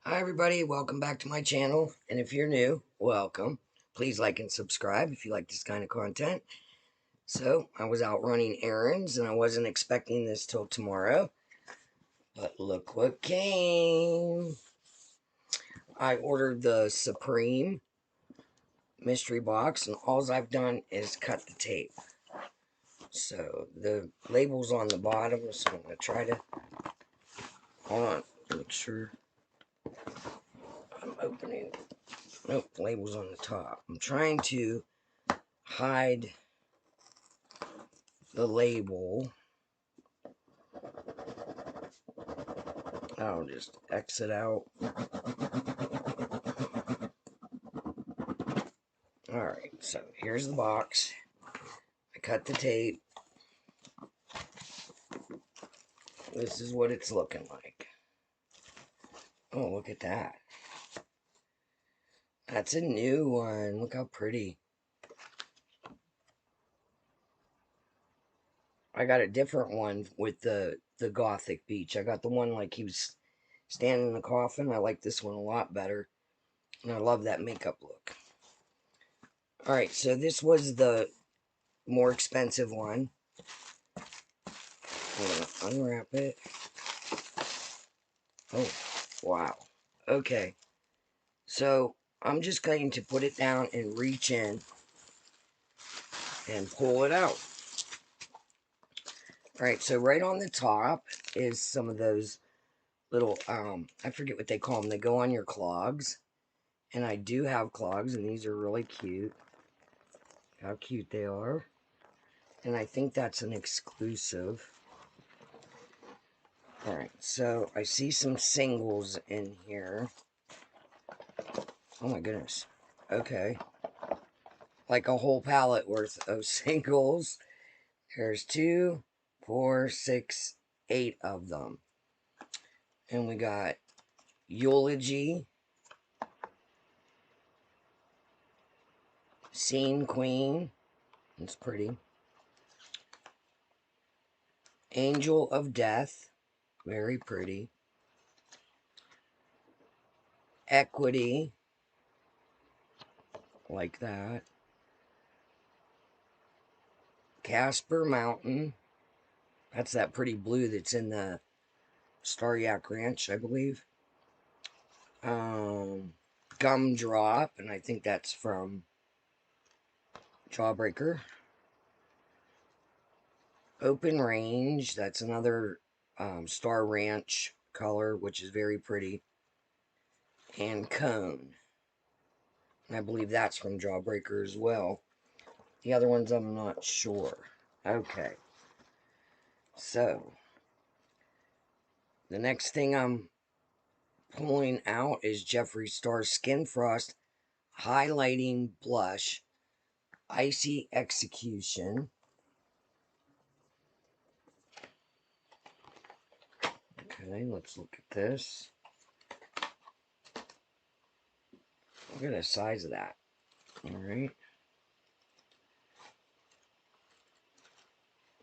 Hi everybody, welcome back to my channel, and if you're new, welcome. Please like and subscribe if you like this kind of content. So, I was out running errands and I wasn't expecting this till tomorrow, but look what came. I ordered the Supreme mystery box, and all I've done is cut the tape. So, the label's on the bottom, so I'm going to try to, hold on, make sure I'm opening. Nope, the label's on the top. I'm trying to hide the label. I'll just exit out. Alright, so here's the box. I cut the tape. This is what it's looking like. Oh, look at that. That's a new one. Look how pretty. I got a different one with the Gothic beach. I got the one like he was standing in the coffin. I like this one a lot better. And I love that makeup look. Alright, so this was the more expensive one. I'm going to unwrap it. Oh, wow. Okay. So, I'm just going to put it down and reach in and pull it out. Alright, so right on the top is some of those little, I forget what they call them. They go on your clogs. And I do have clogs, and these are really cute. How cute they are. And I think that's an exclusive. Alright, so I see some singles in here. Oh my goodness. Okay. Like a whole pallet worth of singles. There's 2, 4, 6, 8 of them. And we got Eulogy, Scene Queen. It's pretty. Angel of Death. Very pretty. Equity. Like that. Casper Mountain. That's that pretty blue that's in the Staryak Ranch, I believe. Gumdrop, and I think that's from Jawbreaker. Open Range, that's another Star Ranch color, which is very pretty. And Cone. And I believe that's from Jawbreaker as well. The other ones I'm not sure. Okay. So, the next thing I'm pulling out is Jeffree Star Skin Frost Highlighting Blush Icy Execution. Okay, let's look at this. Look at the size of that. Alright.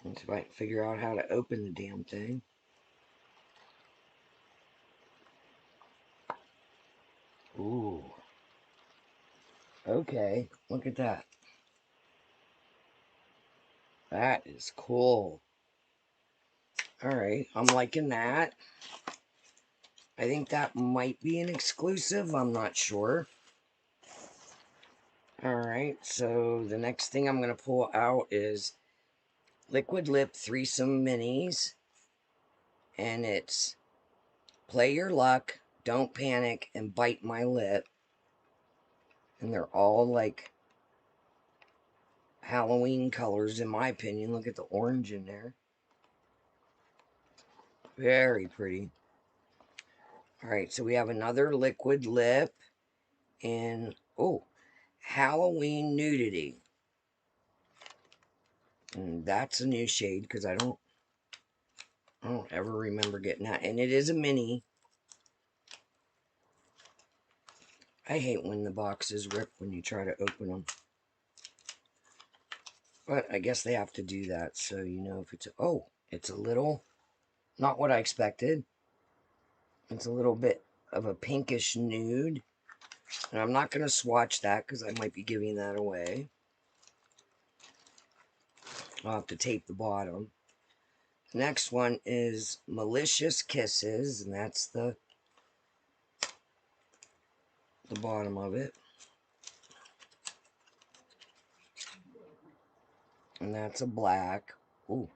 Let's see if I can figure out how to open the damn thing. Ooh. Okay, look at that. That is cool. Alright, I'm liking that. I think that might be an exclusive. I'm not sure. Alright, so the next thing I'm going to pull out is Liquid Lip Threesome Minis. And it's Play Your Luck, Don't Panic, and Bite My Lip. And they're all like Halloween colors, in my opinion. Look at the orange in there. Very pretty. Alright, so we have another liquid lip. And, oh, Halloween Nudity. And that's a new shade, because I don't ever remember getting that. And it is a mini. I hate when the boxes rip when you try to open them. But I guess they have to do that, so you know if it's... Oh, it's a little... Not what I expected. It's a little bit of a pinkish nude. And I'm not going to swatch that because I might be giving that away. I'll have to tape the bottom. The next one is Malicious Kisses, and that's the bottom of it. And that's a black. Ooh.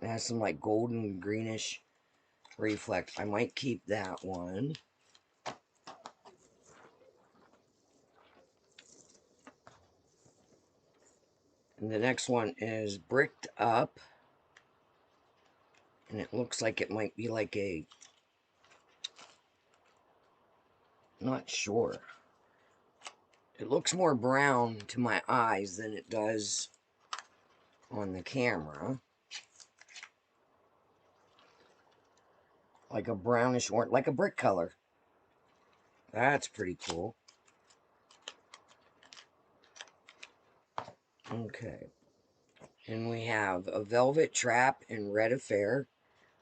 It has some like golden greenish reflect. I might keep that one. And the next one is Bricked Up. And it looks like it might be like a... Not sure. It looks more brown to my eyes than it does on the camera. Like a brownish orange, like a brick color. That's pretty cool. Okay. And we have a Velvet Trap in Red Affair.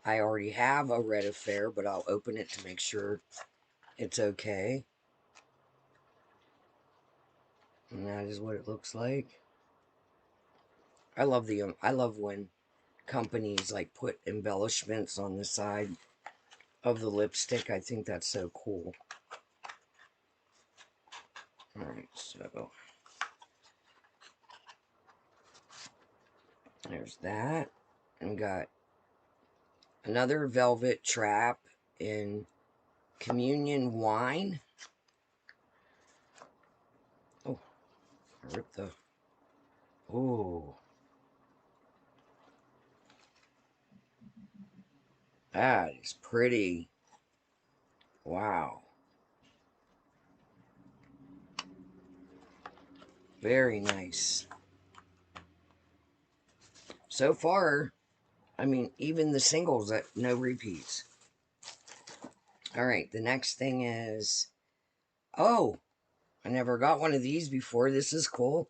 I already have a Red Affair, but I'll open it to make sure it's okay. And that is what it looks like. I love when companies like put embellishments on the side of the lipstick. I think that's so cool. Alright, so there's that. And we got another Velvet Trap in Communion Wine. Oh, I ripped the... Oh. That is pretty. Wow. Very nice. So far, I mean, even the singles, no repeats. Alright, the next thing is... Oh, I never got one of these before. This is cool.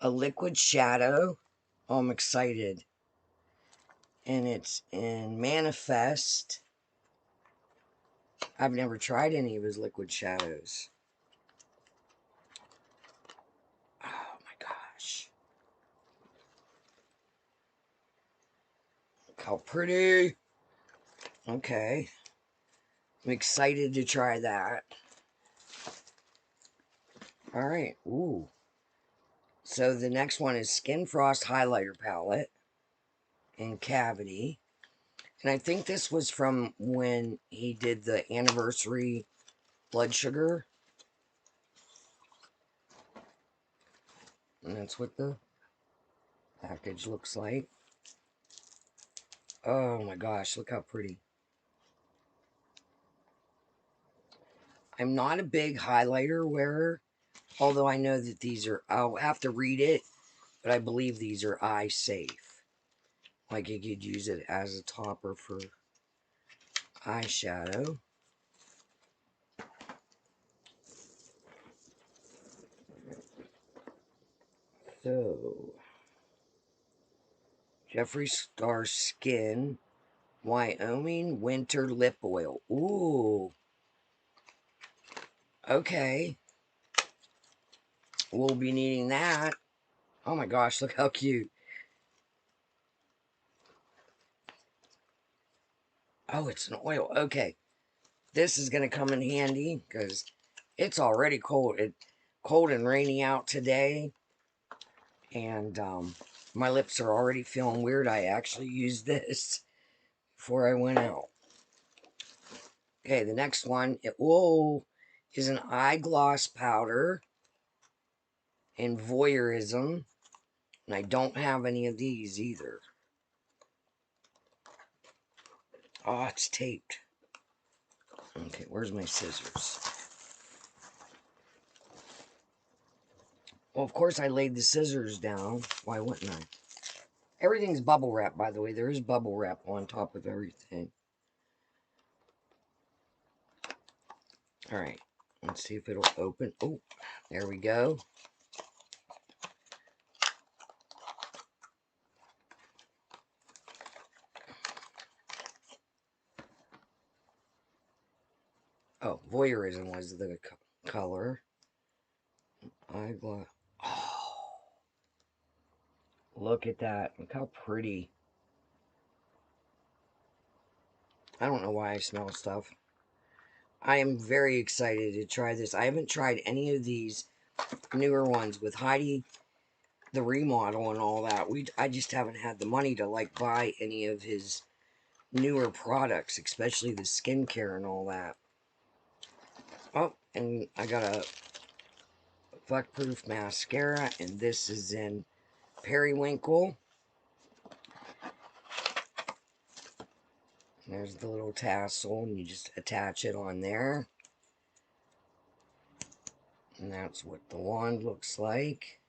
A Liquid Shadow. Oh, I'm excited. And it's in Manifest. I've never tried any of his Liquid Shadows. Oh my gosh. Look how pretty. Okay. I'm excited to try that. Alright. Ooh. So the next one is Skin Frost Highlighter Palette in Cavity. And I think this was from when he did the anniversary Blood Sugar. And that's what the package looks like. Oh my gosh, look how pretty. I'm not a big highlighter wearer, although I know that these are, I'll have to read it, but I believe these are eye safe. Like you could use it as a topper for eyeshadow. So, Jeffree Star Skin Wyoming Winter Lip Oil. Ooh. Okay. We'll be needing that. Oh my gosh, look how cute. Oh, it's an oil. Okay. This is going to come in handy because it's already cold. It's cold and rainy out today. And my lips are already feeling weird. I actually used this before I went out. Okay, the next one, is an eye gloss powder in Voyeurism. And I don't have any of these either. Oh, it's taped. Okay, where's my scissors? Well, of course I laid the scissors down. Why wouldn't I? Everything's bubble wrap, by the way. There is bubble wrap on top of everything. Alright, let's see if it'll open. Oh, there we go. Oh, voyeurism was the color. Eyeglass. Oh, look at that. Look how pretty. I don't know why I smell stuff. I am very excited to try this. I haven't tried any of these newer ones with Heidi, the remodel and all that. I just haven't had the money to like buy any of his newer products, especially the skincare and all that. Oh, and I got a Fuck Proof mascara, and this is in Periwinkle. There's the little tassel, and you just attach it on there. And that's what the wand looks like.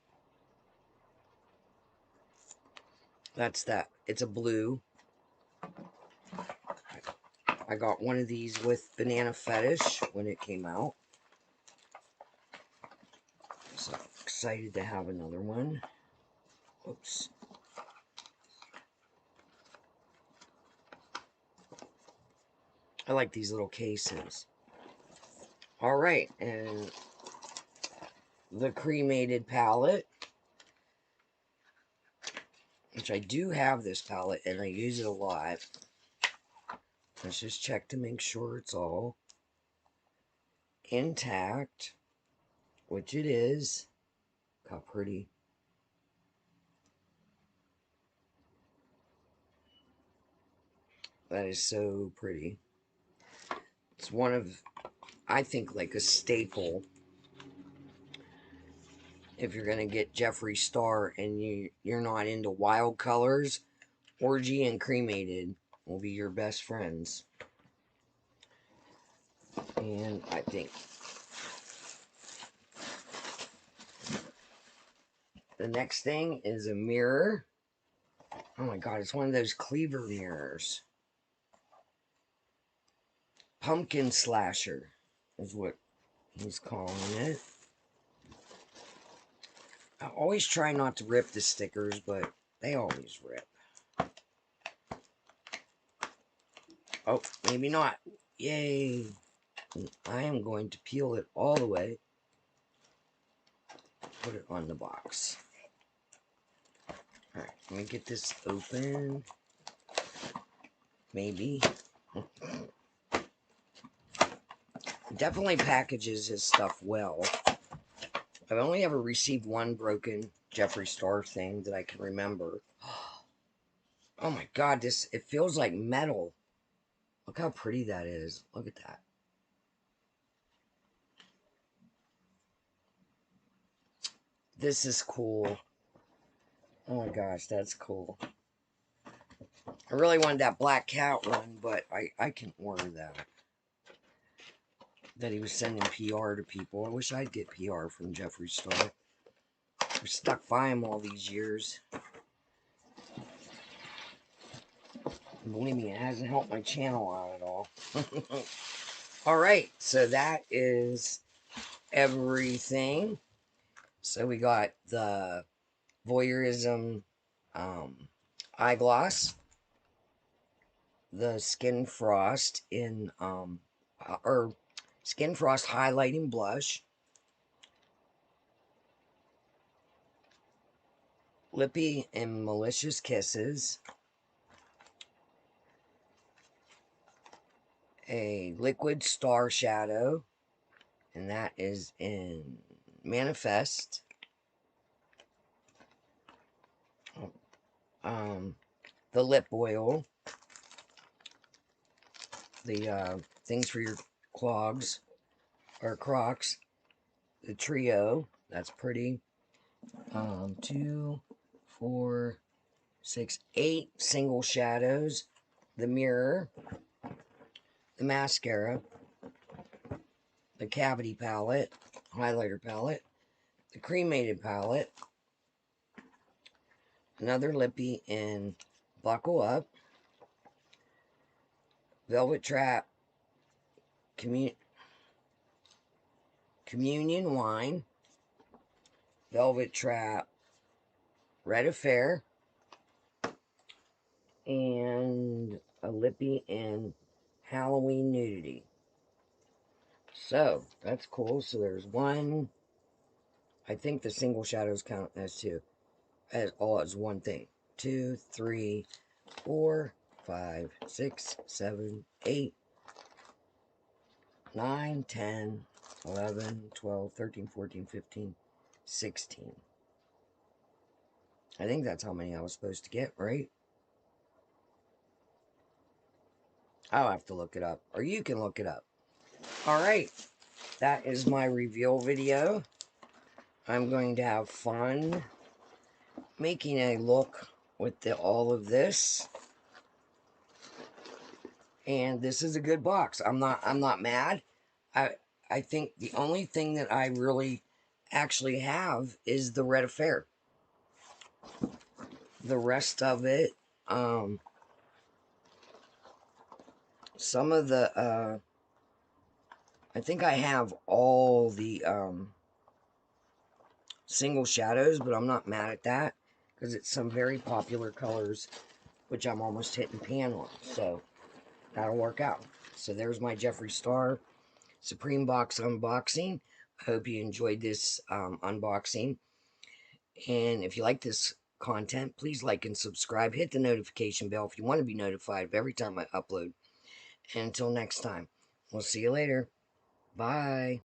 That's that. It's a blue. I got one of these with Banana Fetish when it came out. So excited to have another one. Oops. I like these little cases. Alright, and the cremated palette, which I do have this palette and I use it a lot. Let's just check to make sure it's all intact, which it is. Look how pretty. That is so pretty. It's one of, I think, like a staple if you're going to get Jeffree Star and you're not into wild colors. Orgy and cremated will be your best friends. And I think the next thing is a mirror. Oh my god, it's one of those cleaver mirrors. Pumpkin Slasher is what he's calling it. I always try not to rip the stickers, but they always rip. Oh, maybe not. Yay. I am going to peel it all the way. Put it on the box. Alright, let me get this open. Maybe. Definitely packages his stuff well. I've only ever received one broken Jeffree Star thing that I can remember. Oh my god, it feels like metal. Look how pretty that is. Look at that. This is cool. Oh my gosh, that's cool. I really wanted that black cat one, but I can order that. That he was sending PR to people. I wish I'd get PR from Jeffree Star. I've stuck by him all these years. And believe me, it hasn't helped my channel out at all. Alright, so that is everything. So we got the Voyeurism eye gloss, the Skin Frost in Skin Frost highlighting blush, Lippy and Malicious Kisses, a liquid star shadow, and that is in Manifest. The lip oil, the things for your clogs or Crocs, the trio, that's pretty. 2, 4, 6, 8 single shadows, the mirror, the mascara, the cavity palette, highlighter palette, the cremated palette, another lippy in Buckle Up, Velvet Trap, Communion Wine, Velvet Trap, Red Affair, and a lippy in Halloween Nudity. So that's cool. So there's one. I think the single shadows count as two, as all as one thing. 2, 3, 4, 5, 6, 7, 8, 9, 10, 11, 12, 13, 14, 15, 16. I think that's how many I was supposed to get, right? I'll have to look it up, or you can look it up. All right, that is my reveal video. I'm going to have fun making a look with all of this. And this is a good box. I'm not mad. I think the only thing that I really actually have is the Red Affair. The rest of it, some of the, I think I have all the, single shadows, but I'm not mad at that, because it's some very popular colors, which I'm almost hitting pan on, so that'll work out. So there's my Jeffree Star Supreme Box unboxing. I hope you enjoyed this unboxing. And if you like this content, please like and subscribe. Hit the notification bell if you want to be notified of every time I upload. And until next time, we'll see you later. Bye.